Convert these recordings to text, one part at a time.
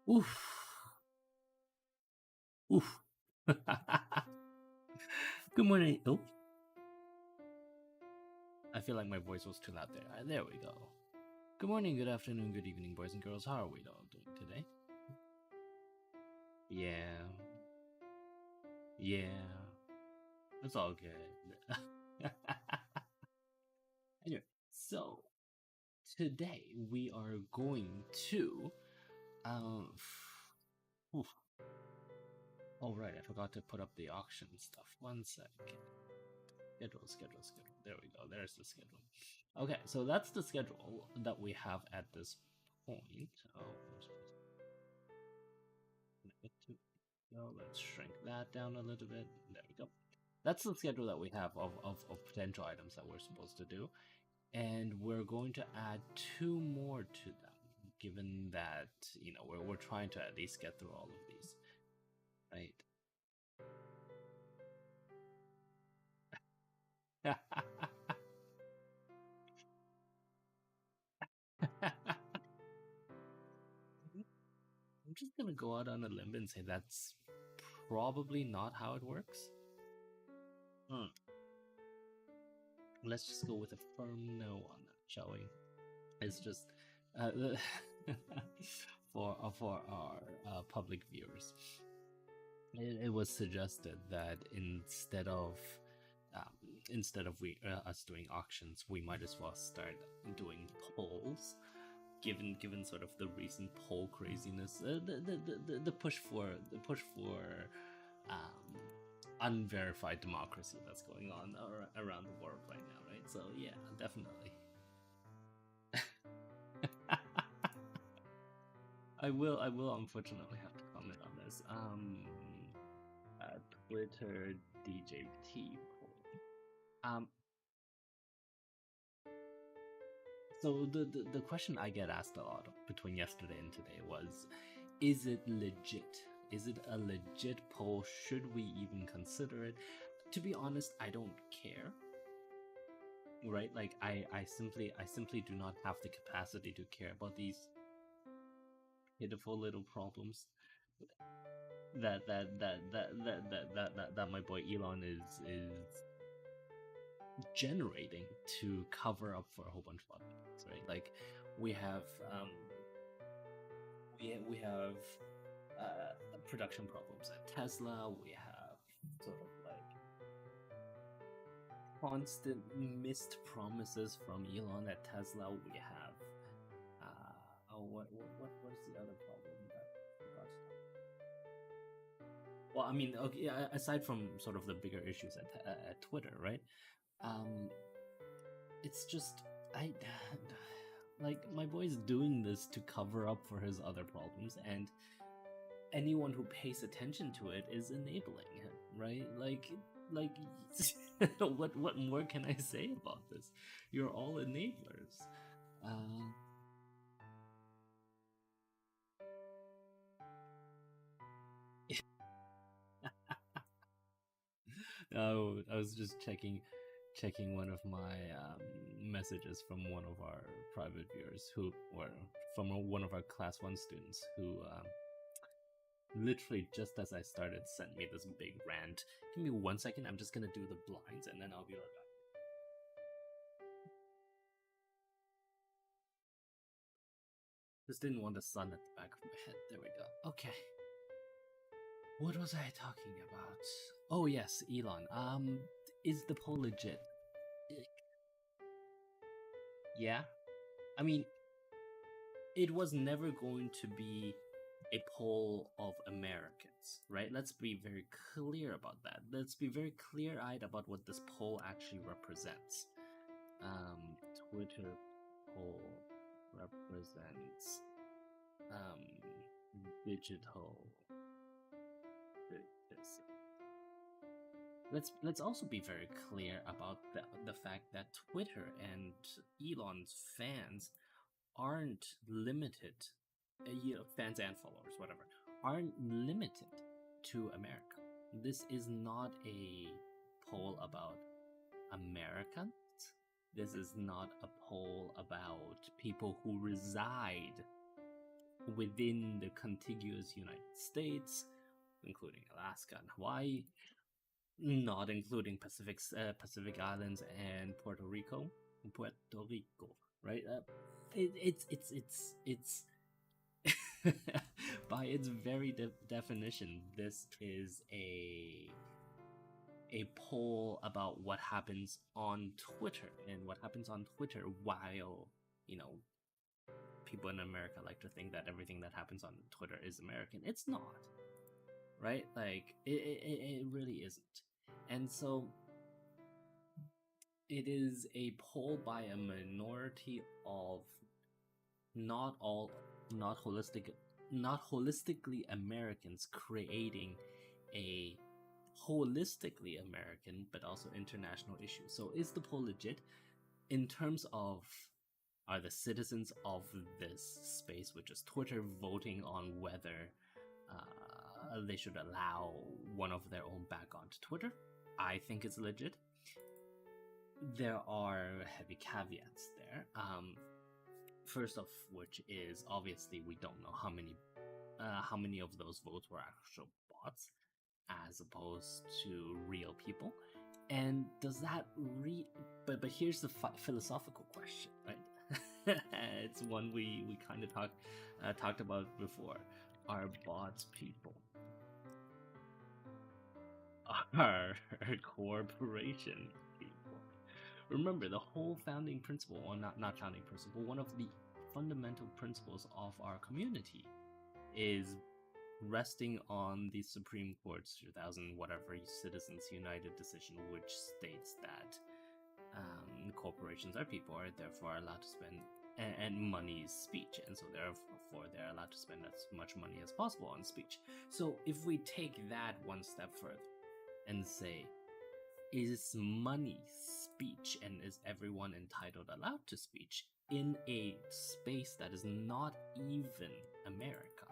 Oof. Oof. Good morning. Oh, I feel like my voice was too loud there. There we go. Good morning, good afternoon, good evening, boys and girls. How are we all doing today? Yeah. It's all good. Anyway, so today we are going to oof. Oh right, I forgot to put up the auction stuff. 1 second. Schedule. There we go. There's the schedule. Okay, so that's the schedule that we have at this point. Let's shrink that down a little bit. There we go. That's the schedule that we have of potential items that we're supposed to do. And we're going to add 2 more to them, given that, we're trying to at least get through all of these. Right? I'm just gonna go out on a limb and say that's probably not how it works. Let's just go with a firm no on that, shall we? It's just for our public viewers. It was suggested that instead of us doing auctions, we might as well start doing polls. Given sort of the recent poll craziness, the push for unverified democracy that's going on around the world right now, right? So yeah, definitely. I will unfortunately have to comment on this. Twitter DJT poll. So the question I get asked a lot between yesterday and today was, is it legit? Is it a legit poll? Should we even consider it? To be honest, I don't care. Right? Like I simply do not have the capacity to care about these pitiful little problems that my boy Elon is generating to cover up for a whole bunch of other things, right? Like we have production problems at Tesla. We have sort of like constant missed promises from Elon at Tesla. We have what is the other problem that we got? Well, I mean, okay, aside from sort of the bigger issues at Twitter, right? It's just like my boy's doing this to cover up for his other problems, and anyone who pays attention to it is enabling him, right? Like what more can I say about this? You're all enablers. I was just checking one of my messages from one of our private viewers from one of our class 1 students who literally just as I started sent me this big rant. Give me 1 second, I'm just gonna do the blinds and then I'll be right back. Just didn't want the sun at the back of my head. There we go. Okay. What was I talking about? Oh yes, Elon. Is the poll legit? Yeah. I mean, it was never going to be a poll of Americans, right? Let's be very clear about that. Let's be very clear-eyed about what this poll actually represents. Twitter poll represents digital citizen. Let's also be very clear about the fact that Twitter and Elon's fans aren't limited, fans and followers, whatever, aren't limited to America. This is not a poll about Americans. This is not a poll about people who reside within the contiguous United States, including Alaska and Hawaii, not including Pacific Islands and Puerto Rico, right? It's by its very definition, this is a poll about what happens on Twitter, and what happens on Twitter while, you know, people in America like to think that everything that happens on Twitter is American. It's not, right? Like, it really isn't. And so it is a poll by a minority of not all, not holistically Americans creating a holistically American but also international issue. So is the poll legit in terms of, are the citizens of this space, which is Twitter, voting on whether they should allow one of their own back onto Twitter? I think it's legit. There are heavy caveats there. First of which is, obviously we don't know how many of those votes were actual bots as opposed to real people. And does that but here's the philosophical question, right? It's one we kind of talked about before. Are bots people? Are corporations people? Remember, the whole founding principle, or not founding principle, one of the fundamental principles of our community is resting on the Supreme Court's 2000 whatever Citizens United decision, which states that corporations are people, are therefore allowed to spend, and money is speech, and so therefore they're allowed to spend as much money as possible on speech. So if we take that one step further and say, is money speech, and is everyone entitled, allowed to speech in a space that is not even America,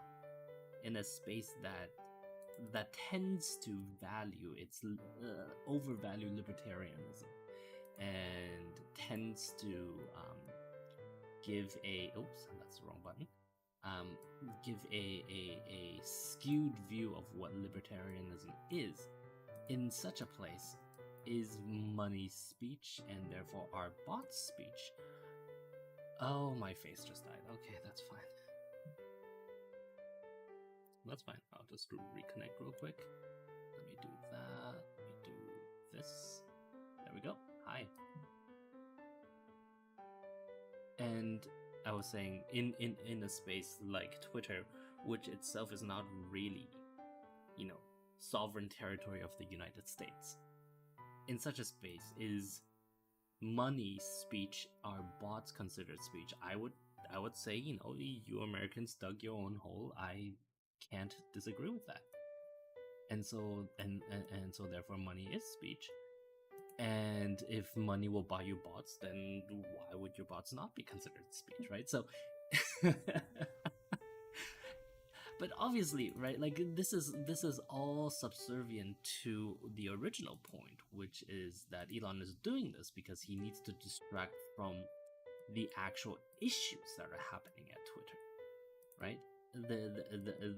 in a space that tends to value overvalue libertarianism, and tends to give that's the wrong button. Give a skewed view of what libertarianism is. In such a place, is money speech, and therefore are bots speech? Oh, my face just died. Okay, that's fine. That's fine. I'll just reconnect real quick. Let me do that. Let me do this. There we go. Hi. And I was saying, in a space like Twitter, which itself is not really, sovereign territory of the United States, in such a space, is money speech, are bots considered speech? I would say, you Americans dug your own hole. I can't disagree with that. And so so therefore money is speech. And if money will buy you bots, then why would your bots not be considered speech, right? So but obviously, right, like this is all subservient to the original point, which is that Elon is doing this because he needs to distract from the actual issues that are happening at Twitter, right?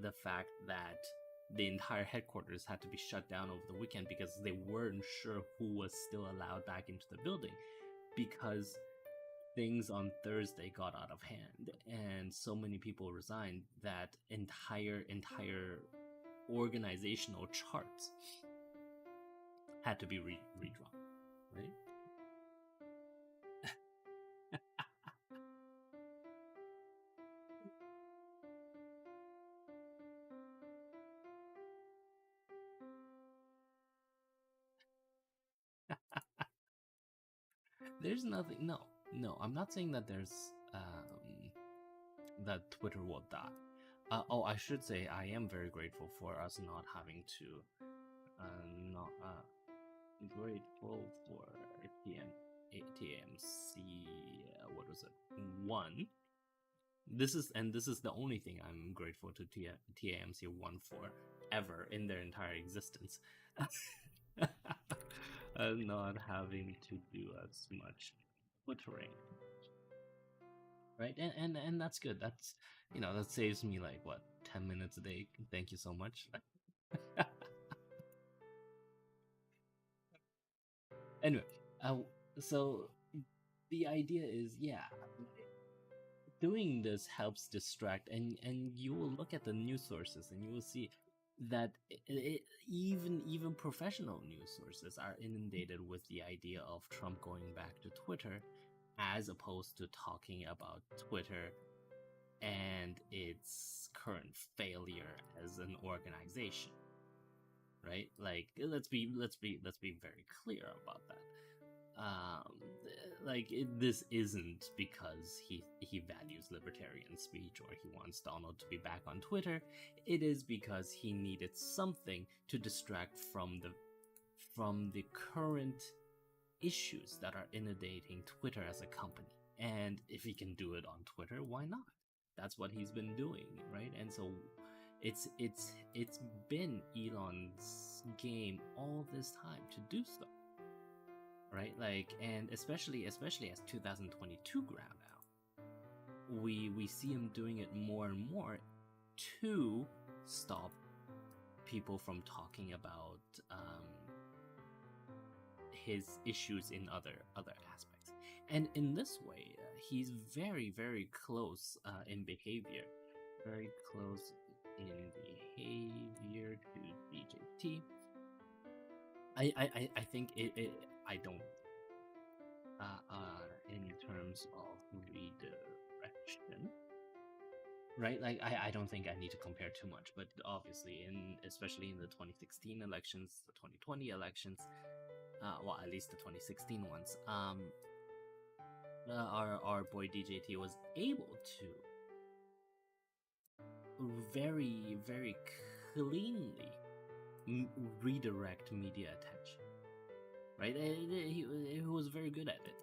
The fact that the entire headquarters had to be shut down over the weekend because they weren't sure who was still allowed back into the building, because things on Thursday got out of hand and so many people resigned that entire organizational charts had to be redrawn, right? There's nothing. No. I'm not saying that there's that Twitter will die. I should say I am very grateful for us not having to. Not grateful for TAMC. What was it? 1. This is the only thing I'm grateful to TAMC 1 for ever in their entire existence. Not having to do as much Twittering. right? And that's good. That's, that saves me like what, 10 minutes a day. Thank you so much. Anyway, uh, so the idea is, yeah, doing this helps distract, and you will look at the news sources and you will see that even professional news sources are inundated with the idea of Trump going back to Twitter, as opposed to talking about Twitter and its current failure as an organization, right? Like, let's be very clear about that. um like, this isn't because he values libertarian speech or he wants Donald to be back on Twitter. It is because he needed something to distract from the current issues that are inundating Twitter as a company. And if he can do it on Twitter, why not? That's what he's been doing, right? And so it's been Elon's game all this time to do so, right? Like, and especially as 2022 ground out, we see him doing it more and more to stop people from talking about his issues in other aspects. And in this way, he's very, very close in behavior, very close in behavior to BJT. I think I don't, in terms of redirection, right? Like, I don't think I need to compare too much, but obviously, especially in the 2016 elections, the 2020 elections, well, at least the 2016 ones, our boy DJT was able to very, very cleanly redirect media attention, right? He was very good at it.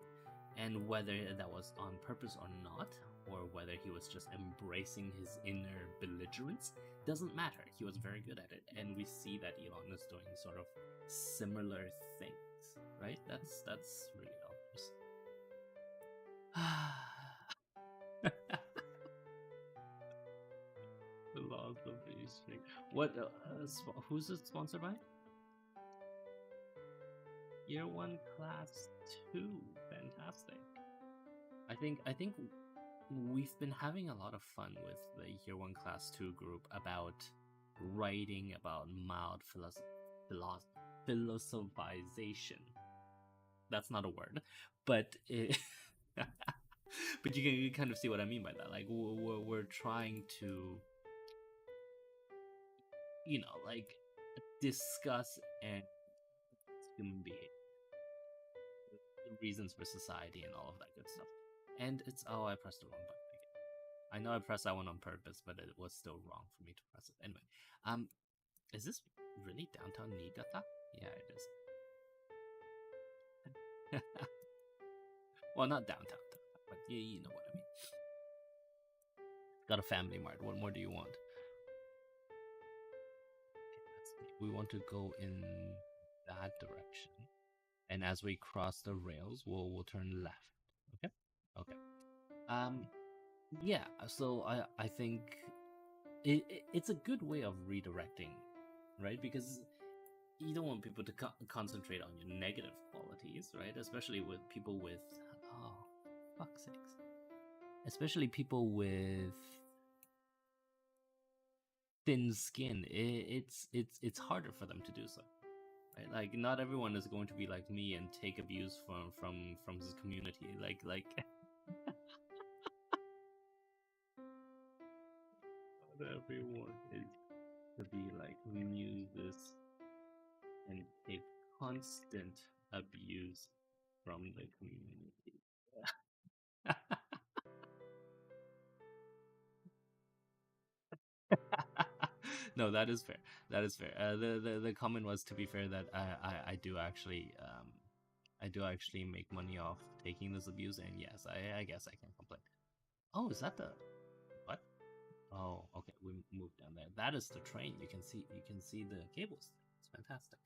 And whether that was on purpose or not, or whether he was just embracing his inner belligerence, doesn't matter. He was very good at it. And we see that Elon is doing sort of similar things, right? That's really obvious. The laws of the What? Who's it sponsored by? Year one, class two. Fantastic. I think we've been having a lot of fun with the year one, class two group about writing about mild philosophization. That's not a word, but but you can kind of see what I mean by that. Like, we're trying to, like, discuss and human behavior, the reasons for society, and all of that good stuff. And it's, oh, I pressed the wrong button again. I know I pressed that one on purpose, but it was still wrong for me to press it. Anyway, is this really downtown Niigata? Yeah, it is. Well, not downtown, but you know what I mean. Got a family mart. What more do you want? Okay, we want to go in that direction, and as we cross the rails, we'll turn left. Okay. Okay. Um. Yeah. So I think it's a good way of redirecting, right? Because you don't want people to concentrate on your negative qualities, right? Especially with people with, oh, fuck's sakes, especially people with thin skin. It's harder for them to do so, right? Like, not everyone is going to be like me and take abuse from his community. Like not everyone is to be like Muses and take constant abuse from the community. No, that is fair. That is fair. The comment was, to be fair, that I do actually make money off taking this abuse, and yes, I guess I can complain. Oh, is that the what? Oh, okay. We moved down there. That is the train. You can see the cables. It's fantastic.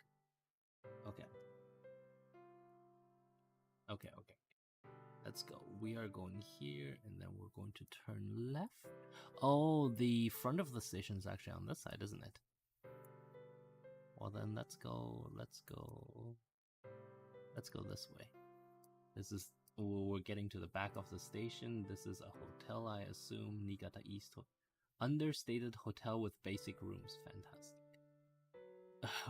Okay. Okay. Okay. Let's go. We are going here, and then we're going to turn left. Oh, the front of the station is actually on this side, isn't it? Well, then let's go this way. This is, we're getting to the back of the station. This is a hotel, I assume. Niigata East. Understated hotel with basic rooms. Fantastic.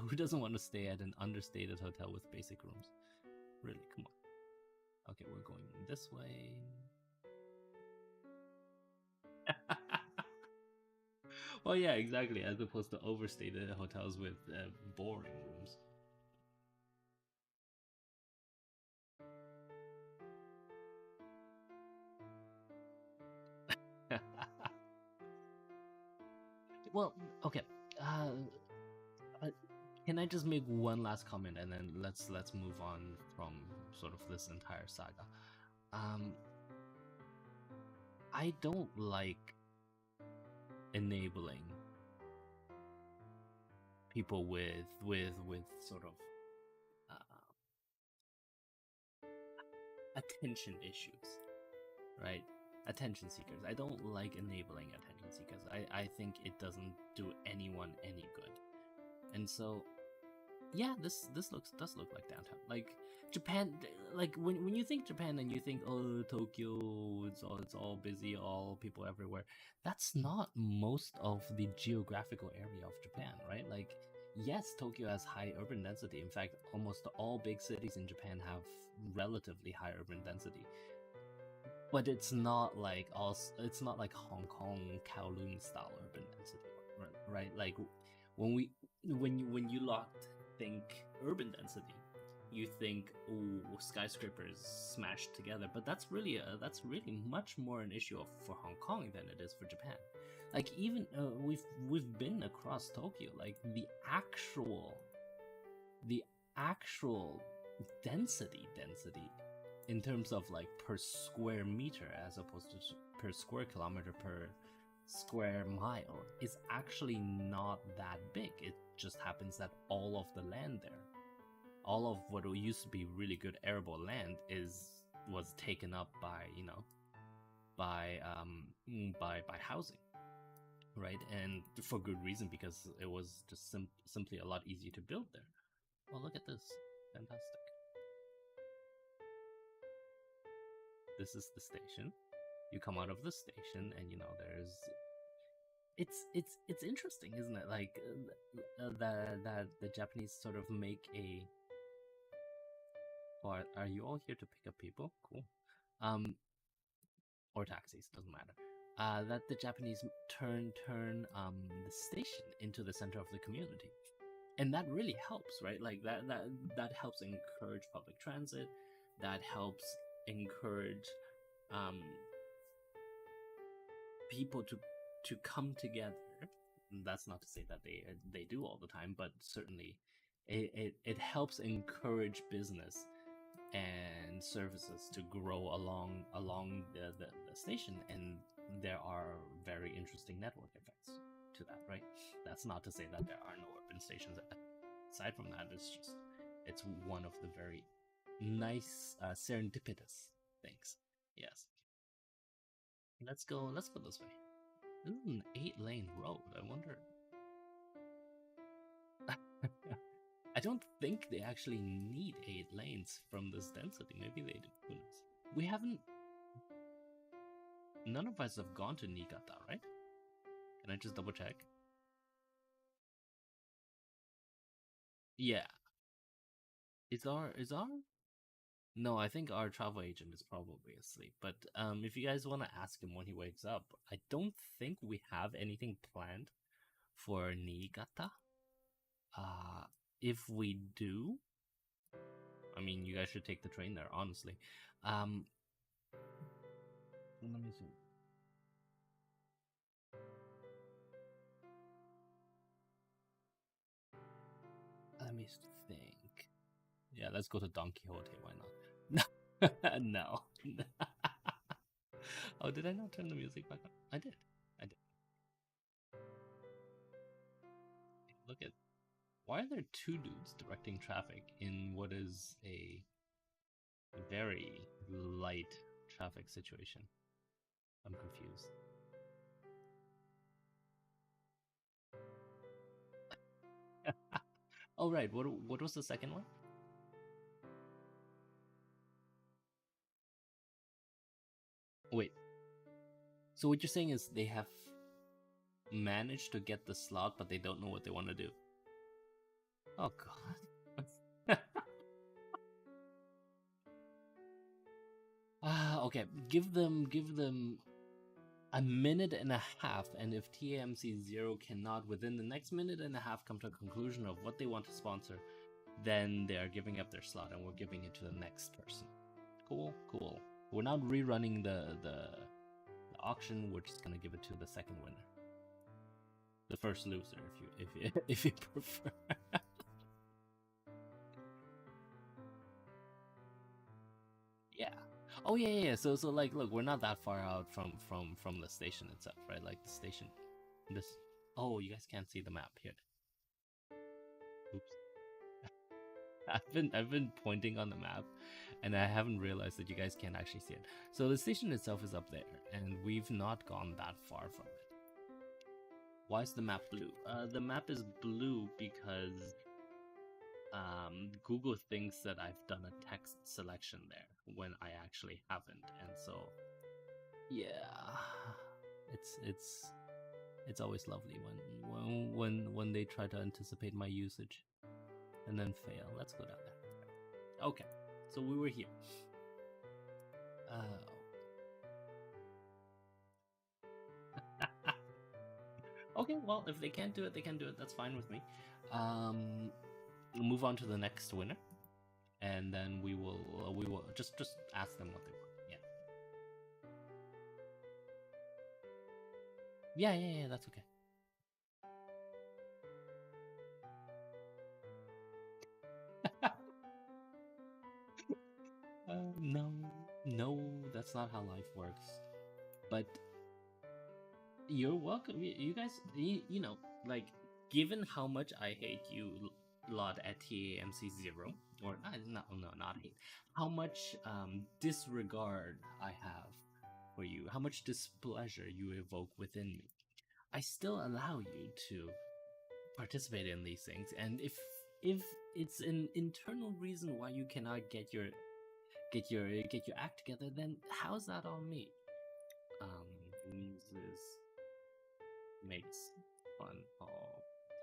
Who doesn't want to stay at an understated hotel with basic rooms? Really, come on. Okay, we're going this way. Well, yeah, exactly. As opposed to overstated hotels with boring rooms. Well, okay. Can I just make one last comment, and then let's move on from sort of this entire saga. I don't like enabling people with sort of attention issues, right? Attention seekers. I don't like enabling attention seekers. I think it doesn't do anyone any good. And so, yeah, this does look like downtown. Like Japan, like when you think Japan and you think, oh, Tokyo, it's all busy, all people everywhere. That's not most of the geographical area of Japan, right? Like, yes, Tokyo has high urban density. In fact, almost all big cities in Japan have relatively high urban density. But it's not like Hong Kong Kowloon style urban density, right? Like when you think urban density, you think, oh, skyscrapers smashed together, but that's really much more an issue for Hong Kong than it is for Japan. Like even we've been across Tokyo, like the actual density in terms of like per square meter as opposed to per square kilometer per square mile is actually not that big. It just happens that all of the land there, all of what used to be really good arable land was taken up by by housing, right? And for good reason, because it was just simply a lot easier to build there. Well, look at this. Fantastic. This is the station. You come out of the station, and there's. It's interesting, isn't it? Like that the Japanese sort of make a. Or are you all here to pick up people? Cool. Or taxis, doesn't matter. That the Japanese turn the station into the center of the community, and that really helps, right? Like that helps encourage public transit. That helps encourage people to come together. That's not to say that they do all the time, but certainly it helps encourage business and services to grow along the station, and there are very interesting network effects to that, right? That's not to say that there are no urban stations. Aside from that, it's one of the very nice serendipitous things. Yes. Let's go this way. This is an 8-lane road. I wonder. I don't think they actually need 8 lanes from this density. Maybe they do. Who knows? We haven't. None of us have gone to Niigata, right? Can I just double check? Yeah. Is our? No, I think our travel agent is probably asleep. But if you guys want to ask him when he wakes up, I don't think we have anything planned for Niigata. If we do, I mean, you guys should take the train there, honestly. Let me see. Let me think. Yeah, let's go to Don Quixote. Why not? No. Oh, did I not turn the music back on? I did. Look at. Why are there 2 dudes directing traffic in what is a very light traffic situation? I'm confused. Oh right, what was the second one? Wait, so what you're saying is they have managed to get the slot, but they don't know what they want to do. Oh god. Okay. Give them a minute and a half, and if TAMC 0 cannot within the next minute and a half come to a conclusion of what they want to sponsor, then they are giving up their slot, and we're giving it to the next person. Cool, cool. We're not rerunning the auction. We're just gonna give it to the second winner, the first loser, if you if you prefer. Yeah. Oh yeah. So like, look, we're not that far out from the station itself, right? Like the station. This. Oh, you guys can't see the map here. Oops. I've been pointing on the map, and I haven't realized that you guys can't actually see it. So the station itself is up there, and we've not gone that far from it. Why is the map blue? The map is blue because Google thinks that I've done a text selection there when I actually haven't, and so yeah, it's always lovely when they try to anticipate my usage and then fail. Let's go down there. Okay, so we were here. Okay, well, if they can't do it, they can't do it. That's fine with me. We'll move on to the next winner, and then we will just ask them what they want. Yeah. That's okay. No, that's not how life works. But you're welcome. You guys, you know, like, given how much I hate you lot at TAMC 0, or not hate, how much disregard I have for you, how much displeasure you evoke within me, I still allow you to participate in these things. And if it's an internal reason why you cannot get your act together, then how's that on me? Muses makes fun of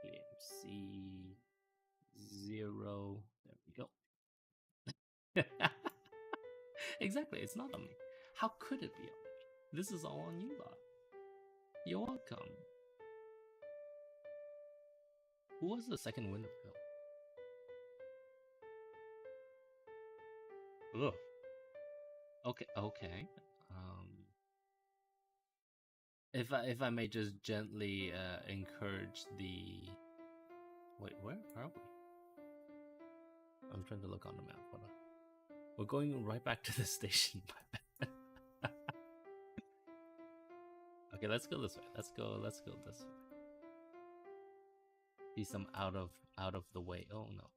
TMC 0. There we go. Exactly, it's not on me. How could it be on me? This is all on you lot. You're welcome. Who was the second winner, Bill? Ugh. Okay. If I may just gently encourage the. Wait, where are we? I'm trying to look on the map. Hold on. We're going right back to the station. Okay, let's go this way. Let's go this way. See some out of the way. Oh no.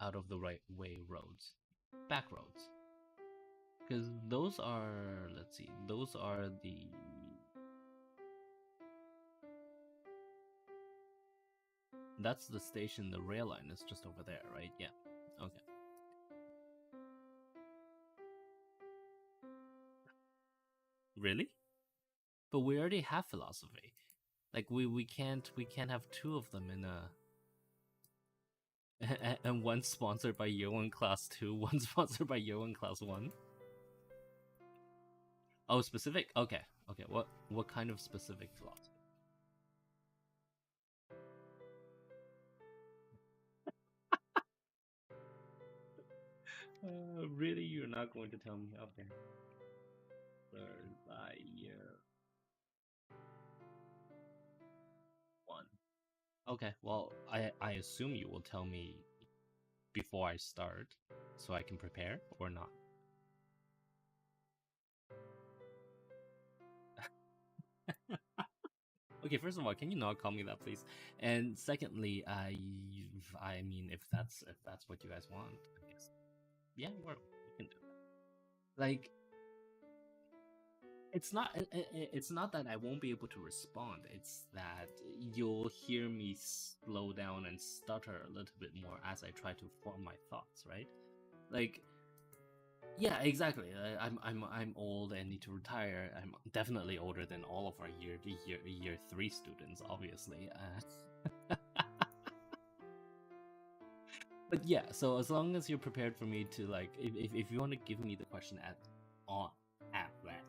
Out of the right way roads. Back roads. Because those are, let's see, those are the. That's the station. The rail line is just over there, right? Yeah. Okay. Really? But we already have philosophy. Like we can't have two of them in a. And one sponsored by Year 1 Class 2, one sponsored by Year 1 Class 1. Oh, specific? Okay. What kind of specific philosophy? Really, you're not going to tell me? Okay. Third by Year 1. Okay, well, I assume you will tell me before I start, so I can prepare, or not. Okay, first of all, can you not call me that, please? And secondly, I mean, if that's what you guys want, I guess. Yeah, we can do that. Like, it's not that I won't be able to respond. It's that you'll hear me slow down and stutter a little bit more as I try to form my thoughts, right? Like, yeah, exactly. I'm old and need to retire. I'm definitely older than all of our year 3 students, obviously. But yeah, so as long as you're prepared for me to, like, if you want to give me the question on at that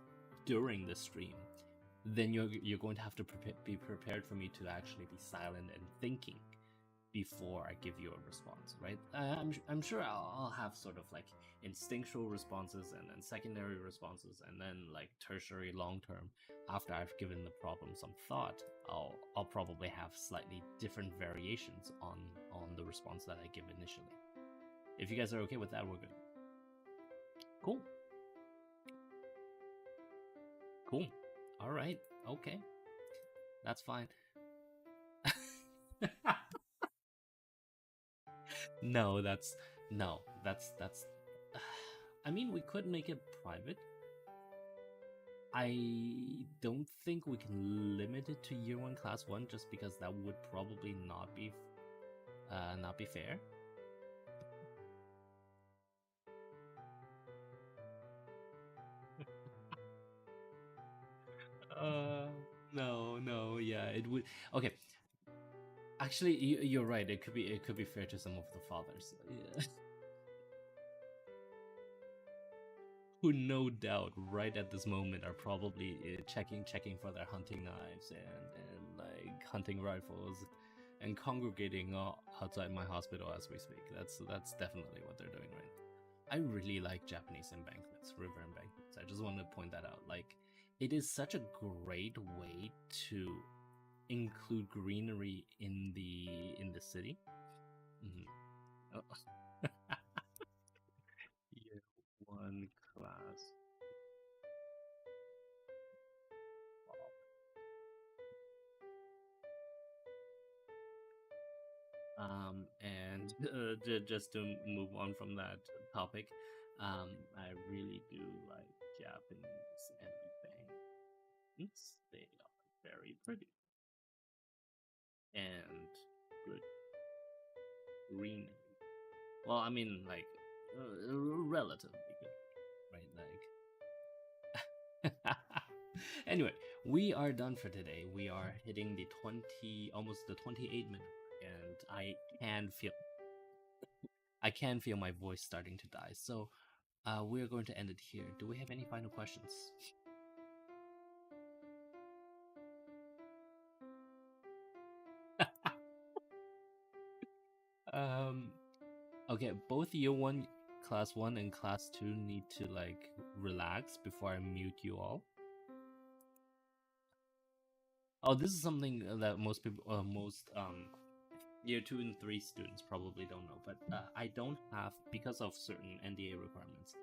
during the stream, then you're going to have to be prepared for me to actually be silent and thinking before I give you a response, right? I'm sure I'll have sort of like instinctual responses and then secondary responses and then like tertiary long term. After I've given the problem some thought, I'll probably have slightly different variations on the response that I give initially. If you guys are okay with that, we're good. Cool. Cool. All right. Okay. That's fine. No, that's I mean, we could make it private. I don't think we can limit it to year 1 class 1 just because that would probably not be fair. uh no, yeah, it would. Okay. Actually, you're right. It could be fair to some of the fathers. Yeah. Who no doubt right at this moment are probably checking for their hunting knives and like hunting rifles and congregating outside my hospital as we speak. That's definitely what they're doing right. I really like Japanese embankments, river embankments. I just want to point that out. Like, it is such a great way to include greenery in the city. Mm-hmm. Oh. Year 1 class. And just to move on from that topic, I really do like Japanese embankments. They are very pretty and good greenery. Well, I mean, like, relatively good, right? Like, anyway, we are done for today. We are hitting the 20, almost the 28-minute, and I can feel my voice starting to die. So, we're going to end it here. Do we have any final questions? um, okay, both year 1, class 1, and class 2 need to like relax before I mute you all. Oh, this is something that most people, most year 2 and 3 students probably don't know, but I don't have, because of certain NDA requirements.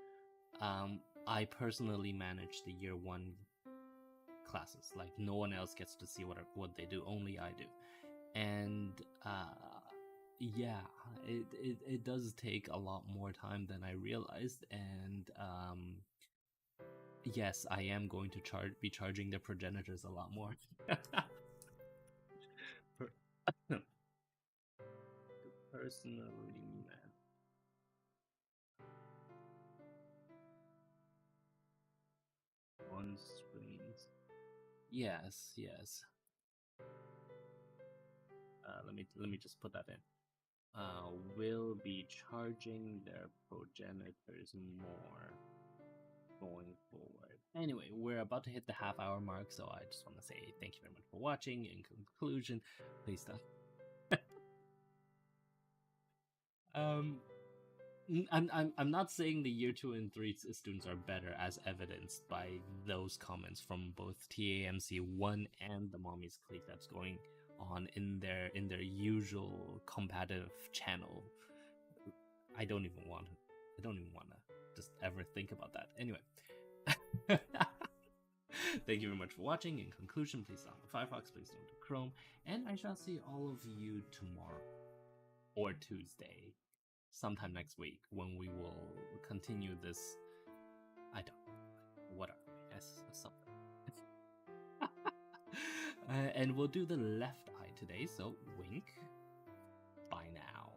I personally manage the year 1 classes. Like, no one else gets to see what they do. Only I do. And yeah, it does take a lot more time than I realized. And yes, I am going to be charging the progenitors a lot more. Personally, man. On screens. Yes, yes. Let me just put that in. Will be charging their progenitors more going forward. Anyway, we're about to hit the half-hour mark, so I just want to say thank you very much for watching. In conclusion, please don't. um, I'm not saying the year 2 and 3 students are better, as evidenced by those comments from both TAMC 1 and the Mommy's Clique that's going on in their usual competitive channel. I don't even want to just ever think about that. Anyway. Thank you very much for watching. In conclusion, please download Firefox, please don't do Chrome, and I shall see all of you tomorrow or Tuesday, sometime next week, when we will continue this. I don't know. Whatever. Yes, something. And we'll do the left eye today, so wink. Bye now.